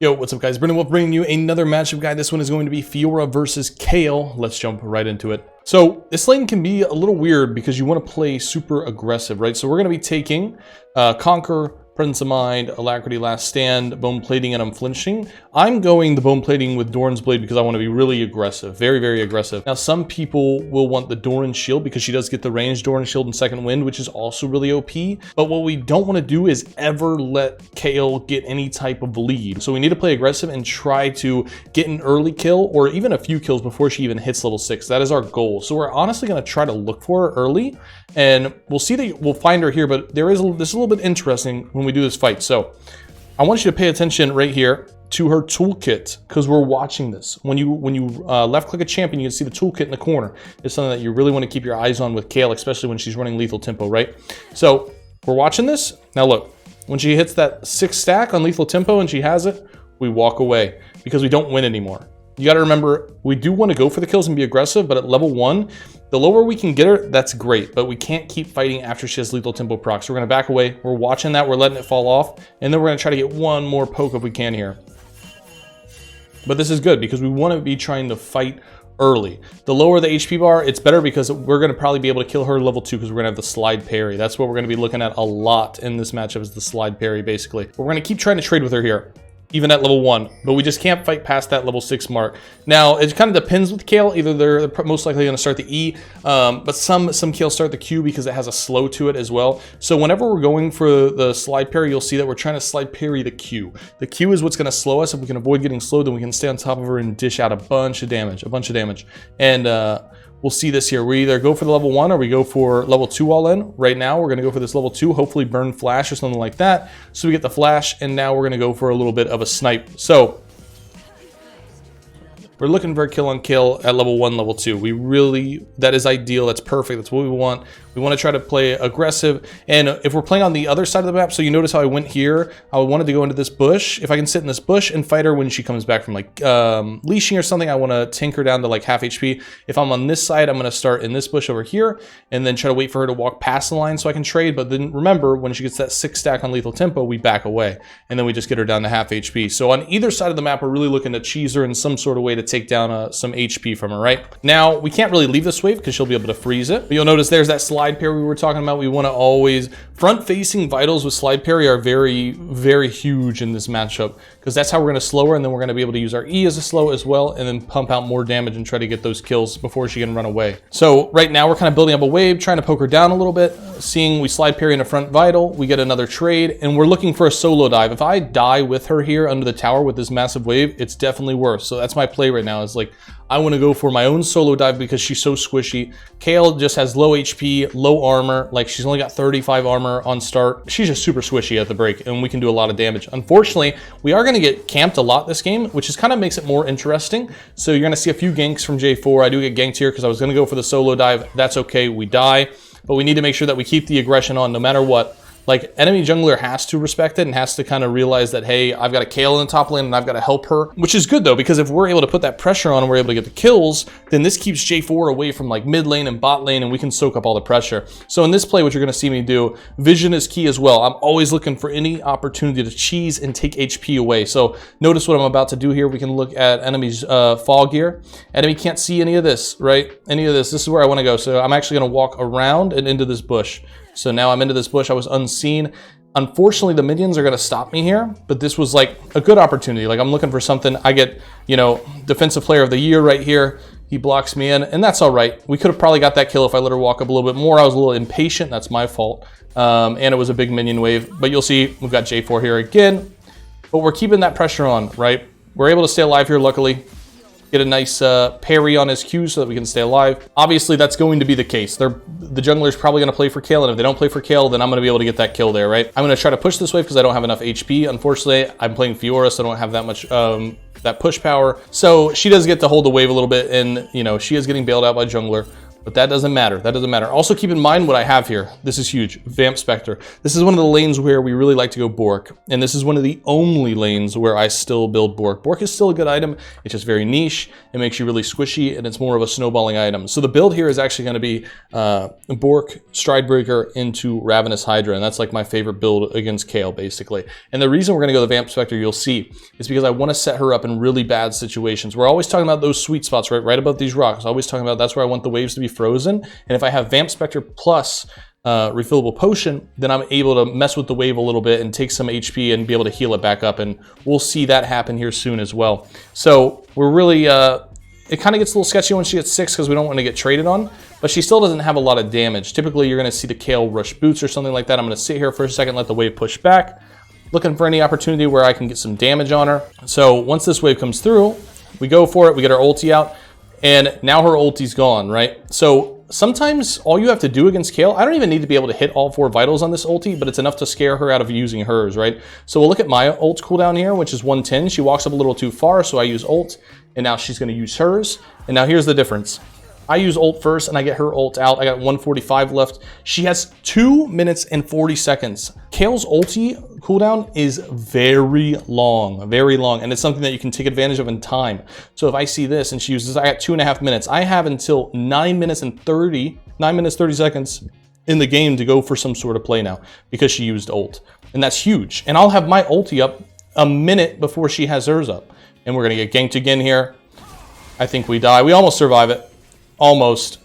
Yo, what's up guys? Brendan Wolf bringing you another matchup guide. This one is going to be Fiora versus Kayle. Let's jump right into it. So this lane can be a little weird because you want to play super aggressive, right? So we're going to be taking Conquer, Presence of Mind, Alacrity, Last Stand, Bone Plating, and Unflinching. I'm going the Bone Plating with Doran's Blade because I want to be really aggressive, very, very aggressive. Now, some people will want the Doran Shield because she does get the ranged Doran Shield in Second Wind, which is also really OP. But what we don't want to do is ever let Kayle get any type of lead. So we need to play aggressive and try to get an early kill or even a few kills before she even hits level 6. That is our goal. So we're honestly going to try to look for her early, and we'll see that we'll find her here. But this is a little bit interesting when we do this fight. So I want you to pay attention right here to her toolkit because we're watching this. When you left click a champion, you can see the toolkit in the corner. It's something that you really want to keep your eyes on with Kayle, especially when she's running lethal tempo, right? So we're watching this. Now look, when she hits that 6 stack on lethal tempo and she has it, we walk away because we don't win anymore. You got to remember, we do want to go for the kills and be aggressive, but at level 1, the lower we can get her, that's great, but we can't keep fighting after she has lethal tempo proc. So we're going to back away. We're watching that. We're letting it fall off, and then we're going to try to get one more poke if we can here. But this is good because we want to be trying to fight early. The lower the HP bar, it's better because we're going to probably be able to kill her level 2 because we're going to have the slide parry. That's what we're going to be looking at a lot in this matchup is the slide parry, basically. But we're going to keep trying to trade with her here, even at level 1, but we just can't fight past that level 6 mark. Now, it kind of depends with Kayle. Either they're most likely going to start the E, but some Kayle start the Q because it has a slow to it as well. So whenever we're going for the slide parry, you'll see that we're trying to slide parry the Q. The Q is what's going to slow us. If we can avoid getting slowed, then we can stay on top of her and dish out a bunch of damage. And we'll see this here. We either go for the level 1 or we go for level 2 all in. Right now, we're going to go for this level 2, hopefully burn flash or something like that. So we get the flash, and now we're going to go for a little bit of a snipe. So we're looking for a kill on Kayle at level 1, level 2. That is ideal. That's perfect. That's what we want. We want to try to play aggressive. And if we're playing on the other side of the map, so you notice how I went here, I wanted to go into this bush. If I can sit in this bush and fight her when she comes back from like leashing or something, I want to tank her down to like half HP. If I'm on this side, I'm going to start in this bush over here and then try to wait for her to walk past the line so I can trade. But then remember, when she gets that 6 stack on lethal tempo, we back away and then we just get her down to half HP. So on either side of the map, we're really looking to cheese her in some sort of way to take down some HP from her, right? Now, we can't really leave this wave because she'll be able to freeze it. But you'll notice there's that slide parry we were talking about. We want to always front-facing vitals with slide parry are very, very huge in this matchup because that's how we're going to slow her, and then we're going to be able to use our E as a slow as well and then pump out more damage and try to get those kills before she can run away. So right now we're kind of building up a wave, trying to poke her down a little bit, seeing we slide parry in a front vital, we get another trade, and we're looking for a solo dive. If I die with her here under the tower with this massive wave, it's definitely worse. So that's my play right now, is like I want to go for my own solo dive because she's so squishy. Kayle just has low HP, low armor. Like, she's only got 35 armor on start. She's just super squishy at the break, and we can do a lot of damage. Unfortunately, we are going to get camped a lot this game, which is kind of makes it more interesting. So you're going to see a few ganks from J4. I do get ganked here because I was going to go for the solo dive. That's okay. We die, but we need to make sure that we keep the aggression on no matter what. Like, enemy jungler has to respect it and has to kind of realize that, hey, I've got a Kayle in the top lane and I've got to help her, which is good though, because if we're able to put that pressure on and we're able to get the kills, then this keeps J4 away from like mid lane and bot lane, and we can soak up all the pressure. So in this play, what you're going to see me do, vision is key as well. I'm always looking for any opportunity to cheese and take HP away. So notice what I'm about to do here. We can look at enemy's fog here. Enemy can't see any of this, right? Any of this. This is where I want to go. So I'm actually going to walk around and into this bush. So now I'm into this bush. I was unseen. Unfortunately, the minions are going to stop me here, but this was like a good opportunity. Like, I'm looking for something. I get, you know, defensive player of the year right here. He blocks me in, and that's all right. We could have probably got that kill if I let her walk up a little bit more. I was a little impatient. That's my fault. And it was a big minion wave. But you'll see we've got J4 here again. But we're keeping that pressure on, right? We're able to stay alive here, luckily. Get a nice parry on his Q so that we can stay alive. Obviously, that's going to be the case. The jungler's probably going to play for Kayle, and if they don't play for Kayle, then I'm going to be able to get that kill there, right? I'm going to try to push this wave because I don't have enough HP. Unfortunately, I'm playing Fiora, so I don't have that much that push power. So she does get to hold the wave a little bit, and you know, she is getting bailed out by jungler. But that doesn't matter. That doesn't matter. Also keep in mind what I have here. This is huge. Vamp Spectre. This is one of the lanes where we really like to go Bork. And this is one of the only lanes where I still build Bork. Bork is still a good item. It's just very niche. It makes you really squishy, and it's more of a snowballing item. So the build here is actually going to be Bork, Stridebreaker into Ravenous Hydra. And that's like my favorite build against Kayle, basically. And the reason we're going to go the Vamp Spectre, you'll see, is because I want to set her up in really bad situations. We're always talking about those sweet spots, right above these rocks. Always talking about that's where I want the waves to be frozen. And if I have Vamp Spectre plus refillable potion, then I'm able to mess with the wave a little bit and take some HP and be able to heal it back up. And we'll see that happen here soon as well. So we're really, it kind of gets a little sketchy when she gets 6 because we don't want to get traded on, but she still doesn't have a lot of damage. Typically, you're going to see the Kayle rush boots or something like that. I'm going to sit here for a second, let the wave push back, looking for any opportunity where I can get some damage on her. So once this wave comes through, we go for it, we get our ulti out, and now her ulti's gone, right? So sometimes all you have to do against Kayle, I don't even need to be able to hit all 4 vitals on this ulti, but it's enough to scare her out of using hers, right? So we'll look at my ult cooldown here, which is 110. She walks up a little too far, so I use ult, and now she's gonna use hers. And now here's the difference. I use ult first, and I get her ult out. I got 145 left. She has 2 minutes and 40 seconds. Kayle's ulti cooldown is very long, and it's something that you can take advantage of in time. So if I see this and she uses, I got 2.5 minutes. I have until 9 minutes 30 seconds in the game to go for some sort of play now because she used ult. And that's huge. And I'll have my ulti up a minute before she has hers up. And we're gonna get ganked again here. I think we die. We almost survive it. Almost.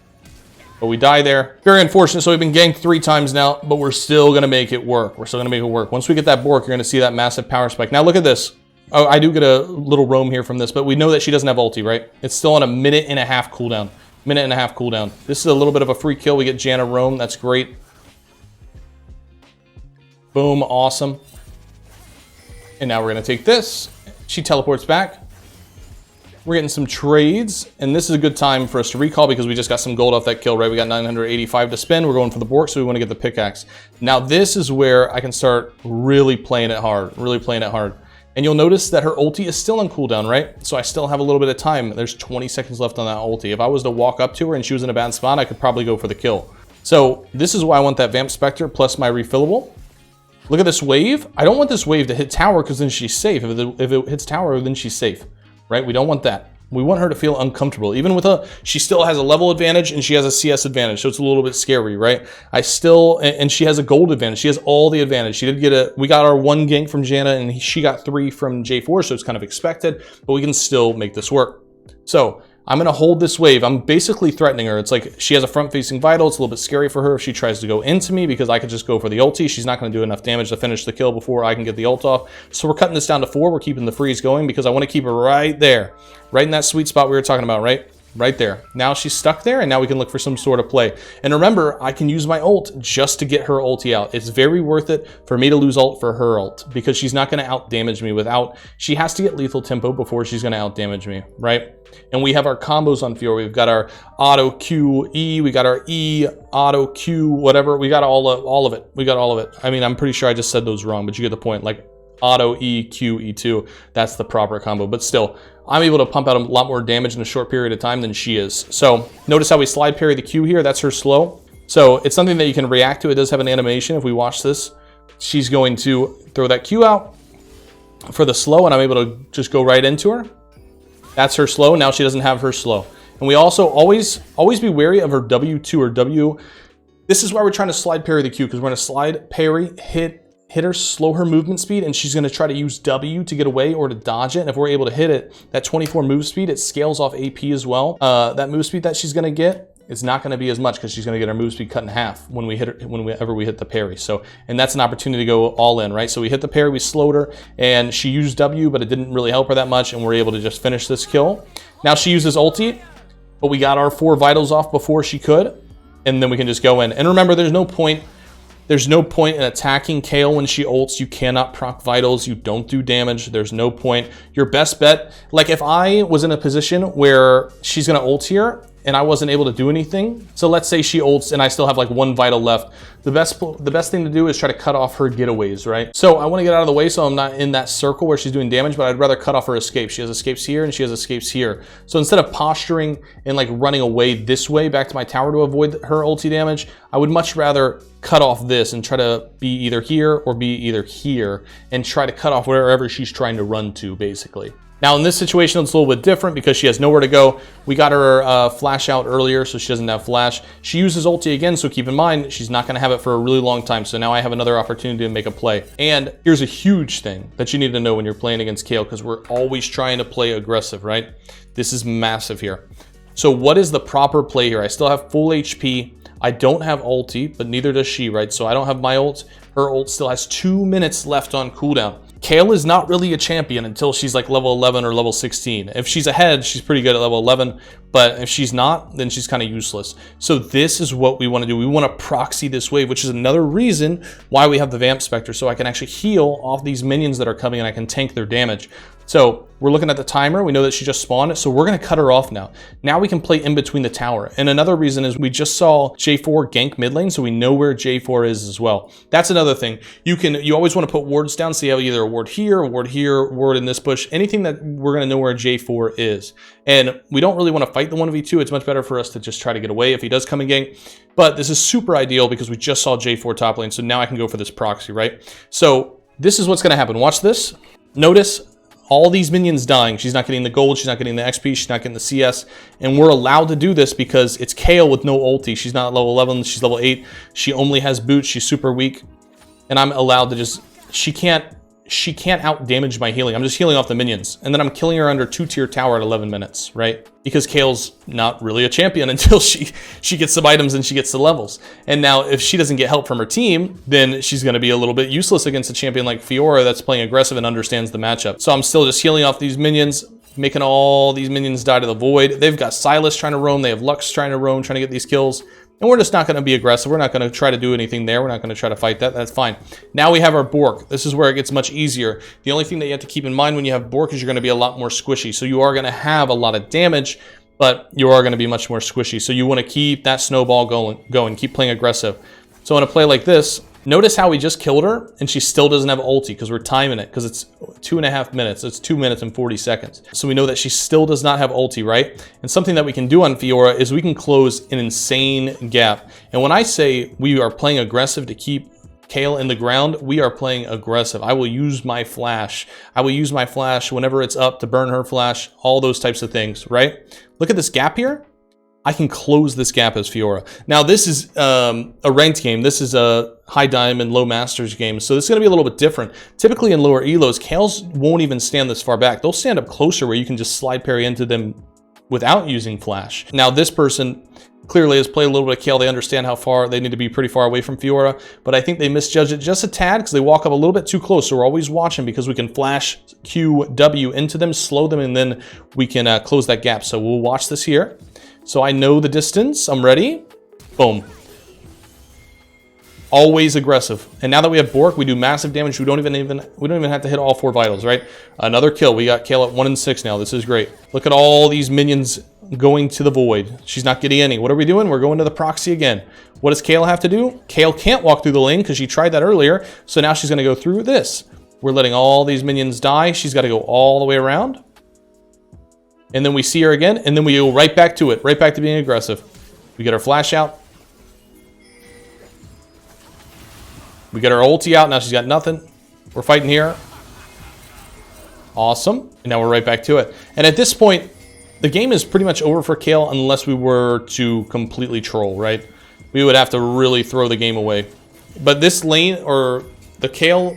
But we die there. Very unfortunate. So we've been ganked 3 times now, but we're still going to make it work. We're still going to make it work. Once we get that Bork, you're going to see that massive power spike. Now look at this. Oh, I do get a little roam here from this, but we know that she doesn't have ulti, right? It's still on a 1.5 cooldown. 1.5 cooldown. This is a little bit of a free kill. We get Janna roam. That's great. Boom. Awesome. And now we're going to take this. She teleports back. We're getting some trades, and this is a good time for us to recall because we just got some gold off that kill, right? We got 985 to spend. We're going for the Bork, so we want to get the pickaxe. Now this is where I can start really playing it hard, And you'll notice that her ulti is still on cooldown, right? So I still have a little bit of time. There's 20 seconds left on that ulti. If I was to walk up to her and she was in a bad spot, I could probably go for the kill. So this is why I want that Vamp Spectre plus my refillable. Look at this wave. I don't want this wave to hit tower because then she's safe. If it hits tower, then she's safe. Right? We don't want that. We want her to feel uncomfortable. Even with she still has a level advantage and she has a CS advantage, so it's a little bit scary, right? And she has a gold advantage. She has all the advantage. She did get we got our 1 gank from Janna and she got 3 from J4, so it's kind of expected, but we can still make this work. So I'm going to hold this wave. I'm basically threatening her. It's like she has a front-facing vital. It's a little bit scary for her if she tries to go into me because I could just go for the ulti. She's not going to do enough damage to finish the kill before I can get the ult off. So we're cutting this down to 4. We're keeping the freeze going because I want to keep her right there. Right in that sweet spot we were talking about, right? Right there. Now she's stuck there, and now we can look for some sort of play. And remember, I can use my ult just to get her ulti out. It's very worth it for me to lose ult for her ult because she's not going to out-damage me without... She has to get lethal tempo before she's going to out-damage me, right? And we have our combos on Fiora. We've got our auto Q E, we got our E, auto Q, whatever. We got all of it. We got all of it. I mean, I'm pretty sure I just said those wrong, but you get the point. Like auto E, Q, E2. That's the proper combo. But still, I'm able to pump out a lot more damage in a short period of time than she is. So notice how we slide parry the Q here. That's her slow. So it's something that you can react to. It does have an animation. If we watch this, she's going to throw that Q out for the slow, and I'm able to just go right into her. That's her slow. Now she doesn't have her slow. And we also always be wary of her W2 or W. This is why we're trying to slide parry the Q, because we're going to slide parry, hit her, slow her movement speed, and she's going to try to use W to get away or to dodge it. And if we're able to hit it, that 24 move speed, it scales off AP as well. That move speed that she's going to get, it's not going to be as much because she's going to get her move speed cut in half when we hit her, whenever we hit the parry. So, and that's an opportunity to go all in, right? So we hit the parry, we slowed her, and she used W, but it didn't really help her that much, and we're able to just finish this kill. Now she uses ulti, but we got our 4 vitals off before she could, and then we can just go in. And remember, there's no point in attacking Kayle when she ults. You cannot proc vitals. You don't do damage. There's no point. Your best bet, like if I was in a position where she's going to ult here, and I wasn't able to do anything. So let's say she ults and I still have like 1 vital left. The best thing to do is try to cut off her getaways, right? So I want to get out of the way so I'm not in that circle where she's doing damage, but I'd rather cut off her escapes. She has escapes here and she has escapes here. So instead of posturing and like running away this way back to my tower to avoid her ulti damage, I would much rather cut off this and try to be either here or be either here and try to cut off wherever she's trying to run to, basically. Now in this situation, it's a little bit different because she has nowhere to go. We got her flash out earlier, so she doesn't have flash. She uses ulti again, so keep in mind, she's not gonna have it for a really long time. So now I have another opportunity to make a play. And here's a huge thing that you need to know when you're playing against Kayle, because we're always trying to play aggressive, right? This is massive here. So what is the proper play here? I still have full HP. I don't have ulti, but neither does she, right? So I don't have my ult. Her ult still has 2 minutes left on cooldown. Kayle is not really a champion until she's like level 11 or level 16. If she's ahead, she's pretty good at level 11, but if she's not, then she's kind of useless. So this is what we want to do. We want to proxy this wave, which is another reason why we have the Vamp Spectre, so I can actually heal off these minions that are coming and I can tank their damage. So we're looking at the timer. We know that she just spawned, so we're going to cut her off now. Now we can play in between the tower. And another reason is we just saw J4 gank mid lane, so we know where J4 is as well. That's another thing. You always want to put wards down, so you have either a ward here, a ward here, a ward in this bush, anything that we're going to know where J4 is. And we don't really want to fight the 1v2. It's much better for us to just try to get away if he does come and gank. But this is super ideal because we just saw J4 top lane, so now I can go for this proxy, right? So this is what's going to happen. Watch this. Notice all these minions dying. She's not getting the gold, she's not getting the XP, she's not getting the CS, and we're allowed to do this because it's Kayle with no ulti. She's not level 11, she's level 8. She only has boots, she's super weak, and I'm allowed to just, she can't out damage my healing. I'm just healing off the minions, and then I'm killing her under 2-tier tower at 11 minutes, right? Because Kayle's not really a champion until she gets some items and she gets the levels. And now if she doesn't get help from her team, then she's going to be a little bit useless against a champion like Fiora that's playing aggressive and understands the matchup. So I'm still just healing off these minions, making all these minions die to the void. They've got Silas trying to roam, they have Lux trying to roam, trying to get these kills. And we're just not going to be aggressive. We're not going to try to do anything there. We're not going to try to fight that. That's fine. Now we have our Bork. This is where it gets much easier. The only thing that you have to keep in mind when you have Bork is you're going to be a lot more squishy. So you are going to have a lot of damage, but you are going to be much more squishy. So you want to keep that snowball going. Keep playing aggressive. So in a play like this, notice how we just killed her and she still doesn't have ulti because we're timing it because it's 2.5 minutes. It's 2 minutes and 40 seconds. So we know that she still does not have ulti, right? And something that we can do on Fiora is we can close an insane gap. And when I say we are playing aggressive to keep Kayle in the ground, we are playing aggressive. I will use my flash. I will use my flash whenever it's up to burn her flash, all those types of things, right? Look at this gap here. I can close this gap as Fiora. Now this is a ranked game. This is a high diamond, low masters game. So this is gonna be a little bit different. Typically in lower elos, Kayles won't even stand this far back. They'll stand up closer where you can just slide parry into them without using flash. Now this person clearly has played a little bit of Kayle. They understand how far they need to be pretty far away from Fiora, but I think they misjudge it just a tad because they walk up a little bit too close. So we're always watching because we can flash QW into them, slow them, and then we can close that gap. So we'll watch this here. So I know the distance, I'm ready. Boom. Always aggressive. And now that we have Bork, we do massive damage. We don't even have to hit all 4 vitals, right? Another kill. We got Kayle at 1 and 6 now. This is great. Look at all these minions going to the void. She's not getting any. What are we doing? We're going to the proxy again. What does Kayle have to do? Kayle can't walk through the lane because she tried that earlier. So now she's going to go through this. We're letting all these minions die. She's got to go all the way around. And then we see her again, and then we go right back to it, right back to being aggressive. We get our flash out. We get our ulti out, now she's got nothing. We're fighting here. Awesome. And now we're right back to it. And at this point, the game is pretty much over for Kayle unless we were to completely troll, right? We would have to really throw the game away. But this lane, or the Kayle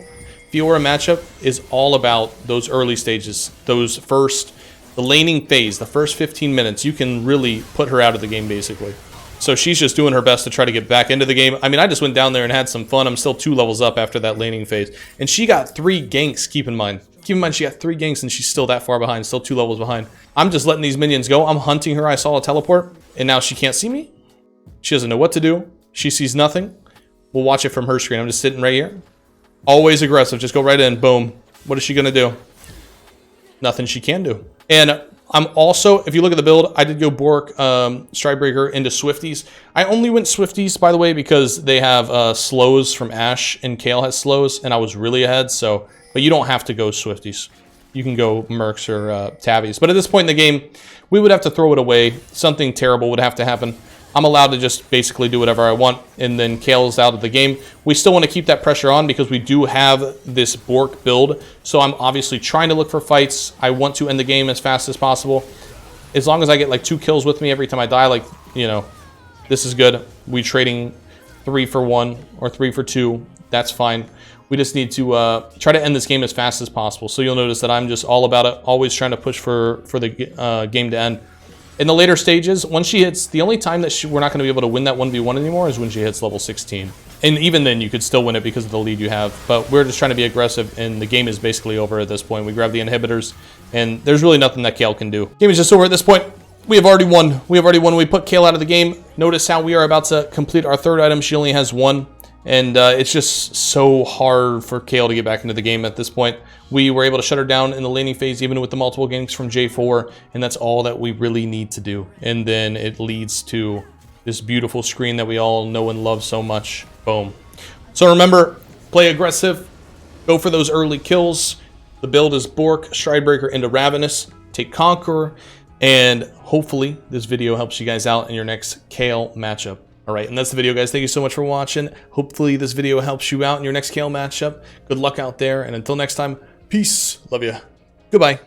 Fiora matchup, is all about those early stages, the laning phase, the first 15 minutes. You can really put her out of the game, basically. So she's just doing her best to try to get back into the game. I mean, I just went down there and had some fun. I'm still 2 levels up after that laning phase. And she got 3 ganks, keep in mind. Keep in mind, she got 3 ganks and she's still that far behind, still 2 levels behind. I'm just letting these minions go. I'm hunting her. I saw a teleport, and now she can't see me. She doesn't know what to do. She sees nothing. We'll watch it from her screen. I'm just sitting right here. Always aggressive. Just go right in. Boom. What is she going to do? Nothing she can do. And I'm also, if you look at the build, I did go Bork, Stridebreaker into Swifties. I only went Swifties, by the way, because they have slows from Ashe, and Kayle has slows, and I was really ahead, so... But you don't have to go Swifties. You can go Mercs or Tabbies. But at this point in the game, we would have to throw it away. Something terrible would have to happen. I'm allowed to just basically do whatever I want, and then Kayle's out of the game. We still want to keep that pressure on because we do have this Bork build, so I'm obviously trying to look for fights. I want to end the game as fast as possible. As long as I get like 2 kills with me every time I die, like, you know, this is good. We trading 3 for 1 or 3 for 2. That's fine. We just need to try to end this game as fast as possible. So you'll notice that I'm just all about it, always trying to push for the game to end. In the later stages, once she hits, the only time that we're not going to be able to win that 1v1 anymore is when she hits level 16. And even then, you could still win it because of the lead you have. But we're just trying to be aggressive, and the game is basically over at this point. We grab the inhibitors, and there's really nothing that Kayle can do. Game is just over at this point. We have already won. We have already won. We put Kayle out of the game. Notice how we are about to complete our 3rd item. She only has 1. And it's just so hard for Kayle to get back into the game at this point. We were able to shut her down in the laning phase, even with the multiple ganks from J4, and that's all that we really need to do. And then it leads to this beautiful screen that we all know and love so much. Boom. So remember, play aggressive, go for those early kills. The build is Bork, Stridebreaker into Ravenous, take Conqueror, and hopefully this video helps you guys out in your next Kayle matchup. All right, and that's the video, guys. Thank you so much for watching. Hopefully this video helps you out in your next Kayle matchup. Good luck out there, and until next time, peace. Love you. Goodbye.